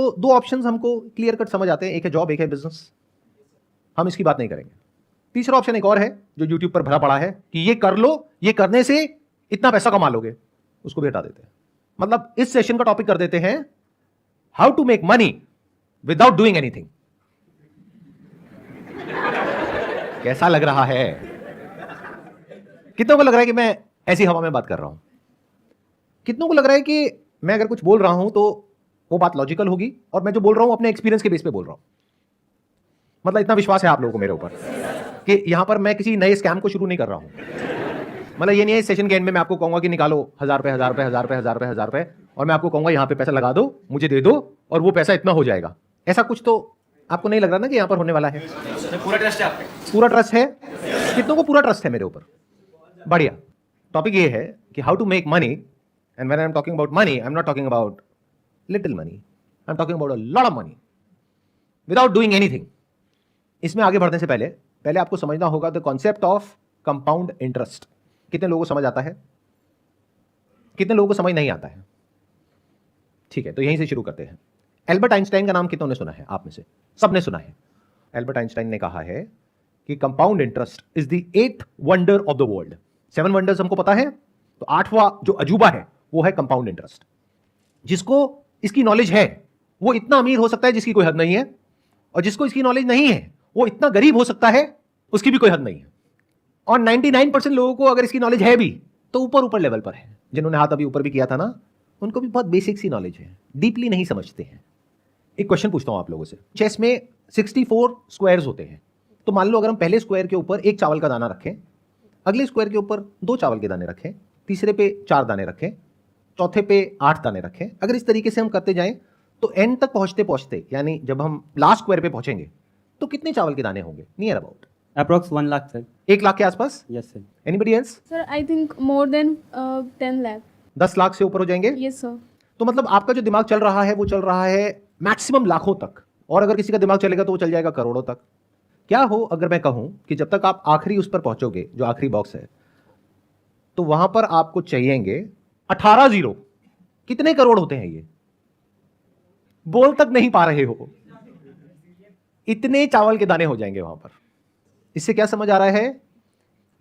तो दो ऑप्शंस हमको क्लियर कट समझ आते हैं, एक है जॉब, एक है बिजनेस। हम इसकी बात नहीं करेंगे। तीसरा ऑप्शन एक और है जो यूट्यूब पर भरा पड़ा है कि ये कर लो, ये करने से इतना पैसा कमा लोगे, उसको भी हटा देते हैं। मतलब इस सेशन का टॉपिक कर देते हैं how to make money without doing anything. कैसा लग रहा है? कितनों को लग रहा है कि मैं ऐसी हवा में बात कर रहा हूं? कितनों को लग रहा है कि मैं अगर कुछ बोल रहा हूं तो वो बात लॉजिकल होगी और मैं जो बोल रहा हूं अपने एक्सपीरियंस के बेस पे बोल रहा हूं? मतलब इतना विश्वास है आप लोगों को मेरे ऊपर कि यहां पर मैं किसी नए स्कैम को शुरू नहीं कर रहा हूं। मतलब ये नहीं है सेशन के एंड में मैं आपको कहूंगा कि निकालो 1000 रुपए 1000 रुपए 1000 रुपए 1000 रुपए 1000 रुपए और मैं आपको कहूंगा यहां पे पैसा लगा दो, मुझे दे दो और वो पैसा इतना हो जाएगा। ऐसा कुछ तो आपको नहीं लग रहा ना कि यहां पर होने वाला है? पूरा ट्रस्ट है आप पे? पूरा ट्रस्ट है। कितनों को पूरा ट्रस्ट है मेरे ऊपर? बढ़िया। टॉपिक ये है कि how to make money, and when I am talking about money I am not talking about little money, I am talking about a lot of money without doing anything. इसमें आगे बढ़ने से पहले आपको समझना होगा the concept of compound interest. कितने लोगों को समझ आता है? कितने लोगों को समझ नहीं आता है? ठीक है, तो यहीं से शुरू करते हैं। एल्बर्ट आइंस्टाइन का नाम कितनों ने सुना है? आप में से सबने सुना है। एल्बर्ट आइंस्टाइन ने कहा है कि compound interest is the 8th wonder of the world. 7 wonders हमको पता है, तो 8वां जो अजूबा है वो है कंपाउंड इंटरेस्ट। जिसको इसकी नॉलेज है वो इतना अमीर हो सकता है जिसकी कोई हद नहीं है, और जिसको इसकी नॉलेज नहीं है वो इतना गरीब हो सकता है उसकी भी कोई हद नहीं है। और 99% लोगों को अगर इसकी नॉलेज है भी तो ऊपर ऊपर लेवल पर है। जिन्होंने हाथ अभी ऊपर भी किया था ना, उनको भी बहुत बेसिक सी नॉलेज है, डीपली नहीं समझते हैं। एक क्वेश्चन पूछता हूं आप लोगों से। चेस में 64 स्क्वायर्स होते हैं, तो मान लो अगर हम पहले स्क्वायर के ऊपर 1 चावल का दाना रखें, अगले स्क्वायर के ऊपर 2 चावल के दाने रखें, तीसरे पे 4 दाने रखें, चौथे पे 8 दाने रखें, अगर इस तरीके से हम करते जाएं तो एंड तक पहुंचते पहुंचते यानी जब हम लास्ट स्क्वायर पे पहुंचेंगे तो कितने चावल के दाने होंगे? Near about approx 1 lakh sir. 1 lakh के आसपास? Yes sir. Anybody else? Sir, I think more than 10 lakh. 10 lakh से ऊपर हो जाएंगे? Yes, sir. तो मतलब आपका जो दिमाग चल रहा है वो चल रहा है मैक्सिमम लाखों तक, और अगर किसी का दिमाग चलेगा तो वो चल जाएगा करोड़ों तक। क्या हो अगर मैं कहूं कि जब तक आप आखिरी उस पर पहुंचोगे, जो आखिरी बॉक्स है, तो वहां पर आपको चाहिएंगे 18 जीरो। कितने करोड़ होते हैं ये? बोल तक नहीं पा रहे हो, इतने चावल के दाने हो जाएंगे वहां पर। इससे क्या समझ आ रहा है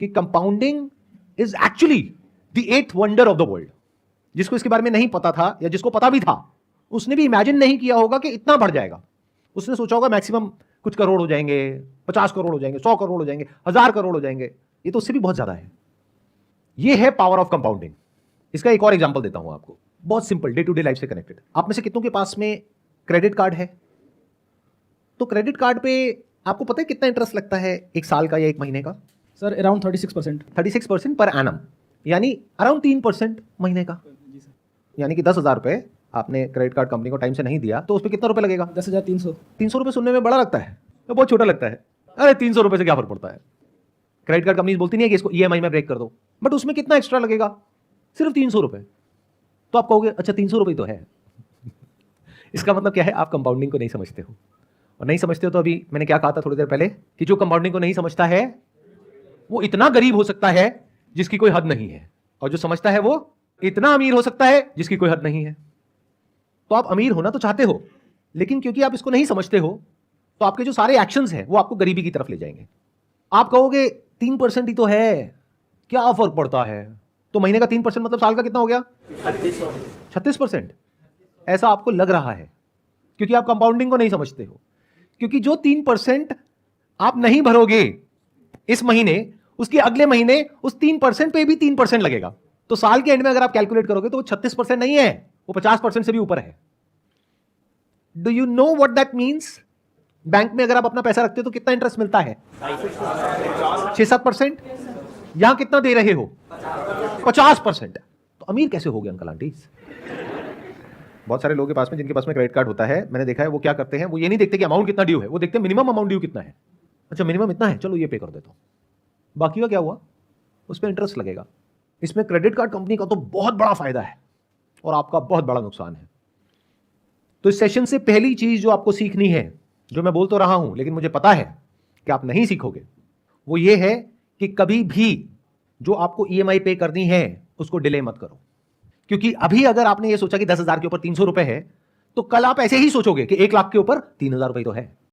कि compounding is actually the 8th wonder of the world. जिसको इसके बारे में नहीं पता था या जिसको पता भी था, उसने भी इमेजिन नहीं किया होगा कि इतना बढ़ जाएगा। उसने सोचा होगा मैक्सिमम कुछ करोड़ हो जाएंगे, 50 करोड़ हो जाएंगे, 100 करोड़ हो जाएंगे, 1000 करोड़ हो जाएंगे। ये तो उससे भी बहुत ज्यादा है। ये है पावर ऑफ कंपाउंडिंग। इसका एक और एग्जांपल देता हूं आपको, बहुत simple, day to day life से कनेक्टेड। आप में से कितनों के पास में क्रेडिट कार्ड है? तो क्रेडिट कार्ड पे आपको पता है कितना इंटरेस्ट लगता है, 1 साल का या 1 महीने का? Sir around 36%। 36% पर एनम, यानी अराउंड 3% महीने का। यानी कि 10,000 रुपए आपने क्रेडिट कार्ड कंपनी को टाइम से नहीं दिया तो उस पर कितना रुपए लगेगा? 10,300। 300 रुपए सुनने में बड़ा लगता है तो बहुत छोटा लगता है। अरे 300 रुपए से क्या फर्क पड़ता है? क्रेडिट कार्ड कंपनी बोलती नहीं है कि इसको ईएमआई में ब्रेक कर दो, बट उसमें कितना एक्स्ट्रा लगेगा? सिर्फ 300 रुपए। तो आप कहोगे अच्छा 300 रुपए तो है। इसका मतलब क्या है? आप कंपाउंडिंग को नहीं समझते हो, और नहीं समझते हो तो अभी मैंने क्या कहा था थोड़ी देर पहले कि जो कंपाउंडिंग को नहीं समझता है वो इतना गरीब हो सकता है जिसकी कोई हद नहीं है, और जो समझता है वो इतना अमीर हो सकता है जिसकी कोई हद नहीं है। तो आप अमीर होना तो चाहते हो, लेकिन क्योंकि आप इसको नहीं समझते हो तो आपके जो सारे एक्शंस हैं वो आपको गरीबी की तरफ ले जाएंगे। आप कहोगे 3% ही तो है, क्या फर्क पड़ता है? तो महीने का 3% मतलब साल का कितना हो गया? 36%। ऐसा आपको लग रहा है क्योंकि आप कंपाउंडिंग को नहीं समझते हो। क्योंकि जो 3% आप नहीं भरोगे इस महीने, उसके अगले महीने उस 3% पे भी 3% लगेगा। तो साल के एंड में अगर आप कैलकुलेट करोगे तो वो 36% नहीं है, वो 50% से भी ऊपर है। Do you know what that means? Bank में अगर आप अपना पैसा रखते हो तो कितना इंटरेस्ट मिलता है? 6-7%। यहां कितना दे रहे हो? 50%। तो अमीर कैसे हो गए अंकल आंटी? बहुत सारे लोगों के पास में, जिनके पास में क्रेडिट कार्ड होता है, मैंने देखा है वो क्या करते हैं, वो ये नहीं देखते कि अमाउंट कितना ड्यू है, वो देखते हैं मिनिमम अमाउंट ड्यू कितना है। अच्छा मिनिमम इतना है, चलो ये पे कर देता हूं, बाकी का क्या हुआ? उस पर इंटरेस्ट लगेगा। इसमें क्रेडिट कार्ड कंपनी का तो बहुत बड़ा फायदा है और आपका बहुत बड़ा नुकसान है। तो इस सेशन से पहली चीज जो आपको सीखनी है, जो मैं बोल तो रहा हूं लेकिन मुझे पता है कि आप नहीं सीखोगे, वो ये है कि कभी भी जो आपको ईएमआई पे करनी है उसको डिले मत करो। क्योंकि अभी अगर आपने ये सोचा कि 10,000 के ऊपर 300 रुपए है, तो कल आप ऐसे ही सोचोगे कि 1 लाख के ऊपर 3,000 रुपए तो है।